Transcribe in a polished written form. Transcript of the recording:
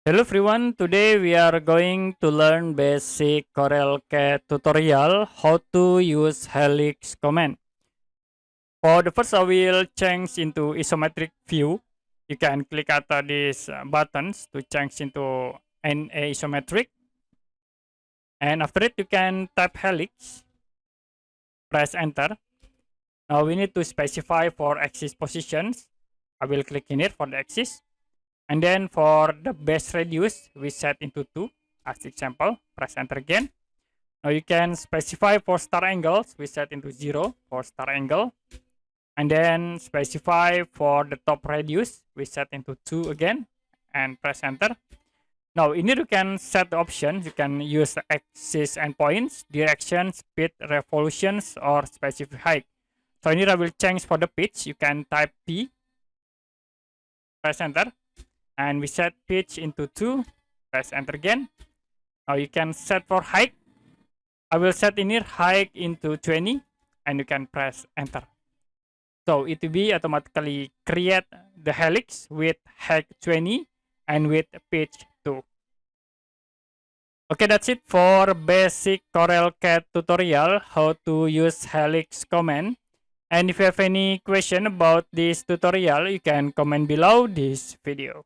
Hello everyone, today we are going to learn basic CorelCAD tutorial how to use Helix command. For the first I will change into isometric view. You can click at these buttons to change into an isometric. And after it you can type Helix, press enter. Now we need to specify for axis positions. I will click in it for the axis. And then for the base radius, we set into 2 as example. Press enter again. Now you can specify for star angles. We set into 0 for star angle. And then specify for the top radius. We set into 2 again. And press enter. Now in here you can set the options. You can use the axis and points, direction, speed, revolutions, or specific height. So in here I will change for the pitch. You can type P. Press enter. And we set pitch into 2, press enter again. Now you can set for height. I will set in here height into 20 and you can press enter. So it will be automatically create the helix with height 20 and with pitch 2. Okay, that's it for basic CorelCAD tutorial how to use helix command. And if you have any question about this tutorial, you can comment below this video.